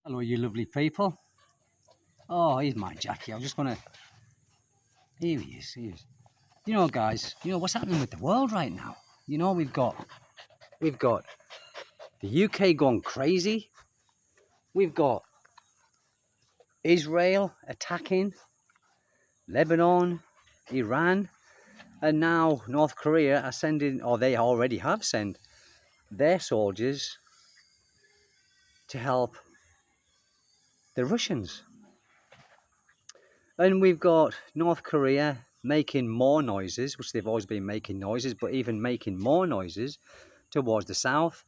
Hello, you lovely people. Oh, here's my Jackie. I was just gonna. Here he is. Here he is. Guys. What's happening with the world right now. We've got the UK gone crazy. We've got Israel attacking Lebanon, Iran, and now North Korea are sending, or they already have sent, their soldiers to help the Russians. And we've got North Korea making more noises, which they've always been making noises, but even making more noises towards the south,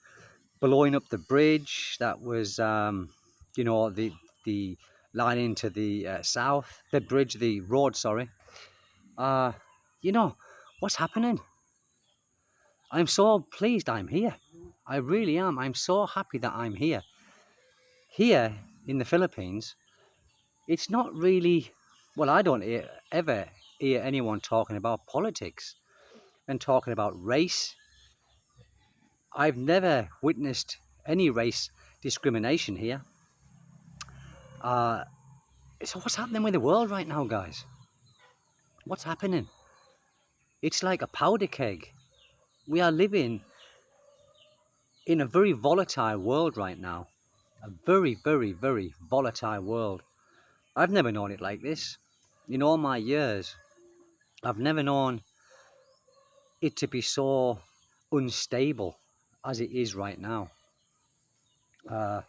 blowing up the bridge that was, the line into the south, the road, sorry. You know, what's happening? I'm so pleased I'm here. I really am. I'm so happy that I'm here. Here in the Philippines, it's not really, well, I don't ever hear anyone talking about politics and talking about race. I've never witnessed any race discrimination here. So what's happening with the world right now, guys? What's happening? It's like a powder keg. We are living in a very volatile world right now. A very, very, very volatile world. I've never known it like this. In all my years, I've never known it to be so unstable as it is right now. What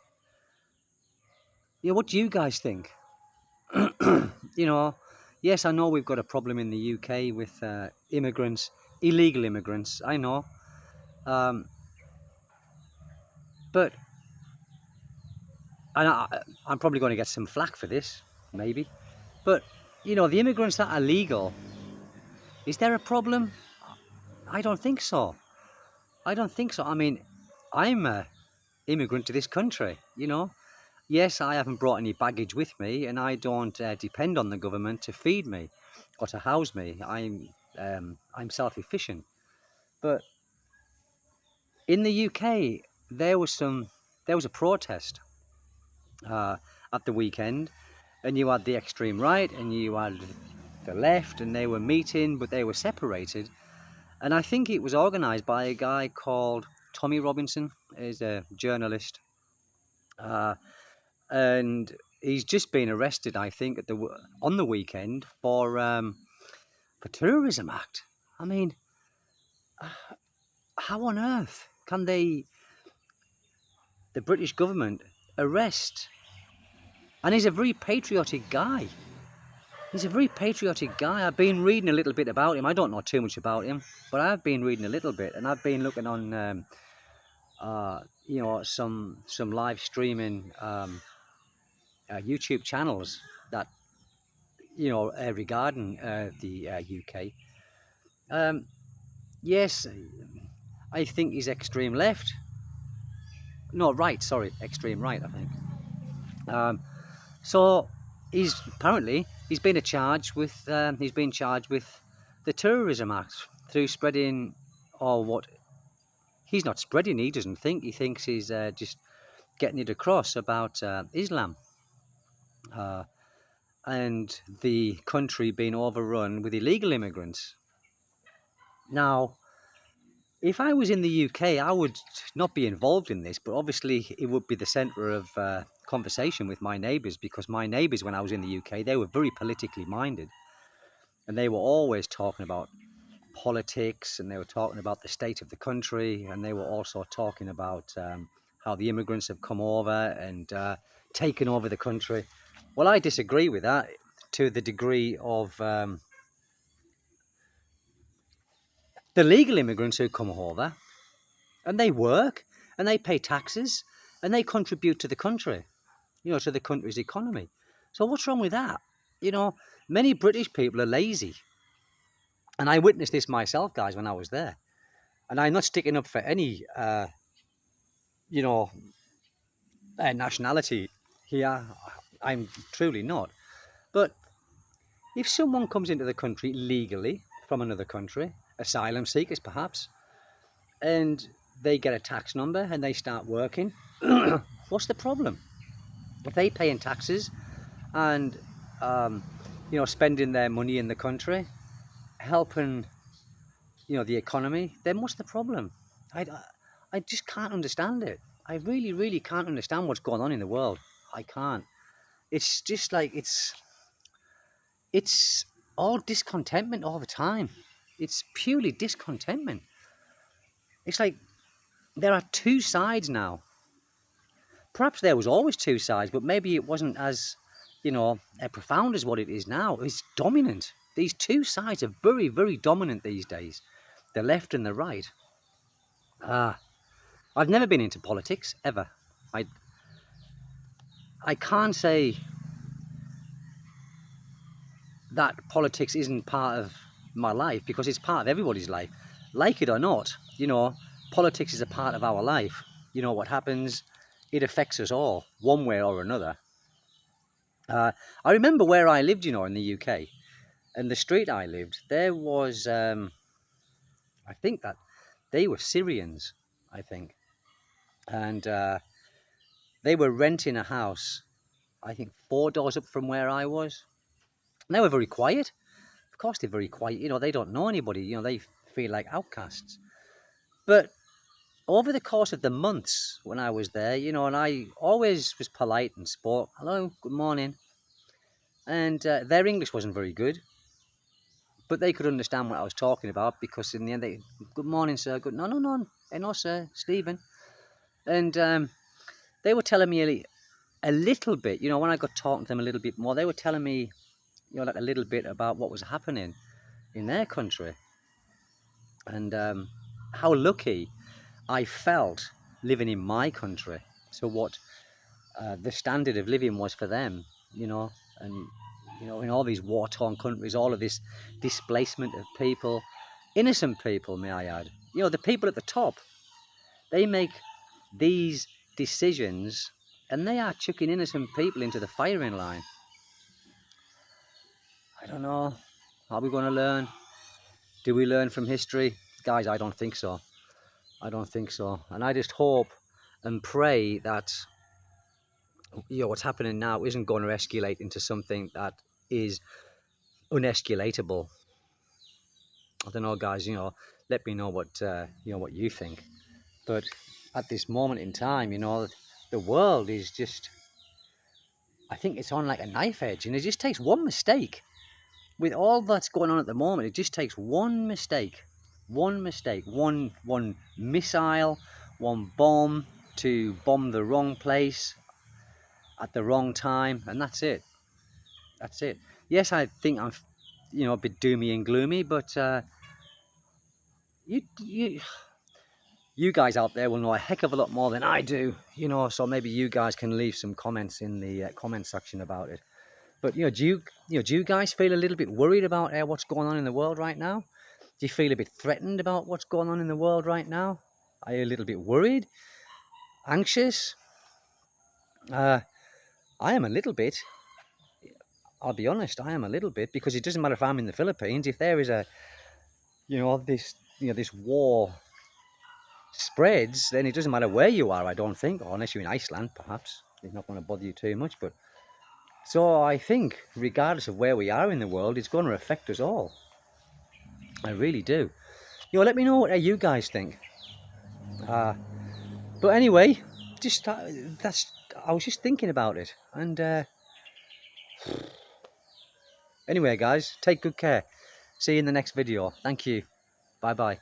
do you guys think? Yes, I know we've got a problem in the UK with immigrants, illegal immigrants. I know, but I'm probably going to get some flack for this, maybe. But the immigrants that are legal, is there a problem? I don't think so. I don't think so. I mean, I'm a immigrant to this country. Yes, I haven't brought any baggage with me, and I don't depend on the government to feed me or to house me. I'm self-efficient. But in the UK, there was a protest at the weekend, and you had the extreme right and you had the left, and they were meeting, but they were separated. And I think it was organised by a guy called Tommy Robinson. He's a journalist, and he's just been arrested, I think, on the weekend for terrorism act. I mean, how on earth can the British government arrest? And he's a very patriotic guy. He's a very patriotic guy. I've been reading a little bit about him. I don't know too much about him, but I've been reading a little bit, and I've been looking on, some live streaming YouTube channels that regarding the UK. Yes, I think he's extreme left. No, right. Sorry, extreme right. I think. So he's been charged with the Terrorism Act through spreading, or what he's not spreading. He doesn't think. He thinks he's just getting it across about Islam and the country being overrun with illegal immigrants. Now, if I was in the UK, I would not be involved in this, but obviously it would be the centre of conversation with my neighbours, because my neighbours, when I was in the UK, they were very politically minded, and they were always talking about politics, and they were talking about the state of the country, and they were also talking about how the immigrants have come over and taken over the country. Well, I disagree with that to the degree of the legal immigrants who come over, and they work, and they pay taxes, and they contribute to the country, to the country's economy. So what's wrong with that? Many British people are lazy. And I witnessed this myself, guys, when I was there. And I'm not sticking up for any, nationality here. I'm truly not. But if someone comes into the country legally from another country, asylum seekers perhaps, and they get a tax number and they start working, what's the problem? if they pay in taxes and spending their money in the country, helping the economy, then what's the problem? I just can't understand it. I really, really can't understand what's going on in the world. I can't. It's just like it's all discontentment all the time. It's purely discontentment. It's like there are two sides now. Perhaps there was always two sides, but maybe it wasn't as, profound as what it is now. It's dominant. These two sides are very, very dominant these days. The left and the right. I've never been into politics, ever. I, I can't say that politics isn't part of my life, because it's part of everybody's life. Like it or not, politics is a part of our life. What happens, it affects us all, one way or another. I remember where I lived, in the UK, and the street I lived, there was, I think that they were Syrians, I think. And they were renting a house, I think 4 doors up from where I was. And they were very quiet. Of course they're very quiet. They don't know anybody. They feel like outcasts. But over the course of the months when I was there, and I always was polite and spoke, hello, good morning. And their English wasn't very good, but they could understand what I was talking about, because in the end they, good morning, sir, good, no, sir, Stephen. And they were telling me a little bit, when I got talking to them a little bit more, they were telling me, like a little bit about what was happening in their country, and how lucky I felt living in my country. So what the standard of living was for them, and in all these war-torn countries, all of this displacement of people, innocent people, may I add. The people at the top, they make these decisions, and they are chucking innocent people into the firing line. I don't know. Are we going to learn? Do we learn from history? Guys, I don't think so. I don't think so. And I just hope and pray that what's happening now isn't going to escalate into something that is unescalatable. I don't know, guys. Let me know what what you think. But at this moment in time, the world is just, I think it's on like a knife edge, and it just takes one mistake. With all that's going on at the moment, it just takes one mistake, one missile, one bomb to bomb the wrong place at the wrong time, and that's it. That's it. Yes, I think I'm, a bit doomy and gloomy, but you you guys out there will know a heck of a lot more than I do, so maybe you guys can leave some comments in the comment section about it. But do you guys feel a little bit worried about what's going on in the world right now? Do you feel a bit threatened about what's going on in the world right now? Are you a little bit worried, anxious? I am a little bit. I'll be honest, I am a little bit, because it doesn't matter if I'm in the Philippines. If there is this war spreads, then it doesn't matter where you are, I don't think, or unless you're in Iceland, perhaps. It's not going to bother you too much. But so I think, regardless of where we are in the world, it's going to affect us all. I really do. Let me know what you guys think. But anyway, just I was just thinking about it, and anyway, guys, take good care. See you in the next video. Thank you. Bye bye.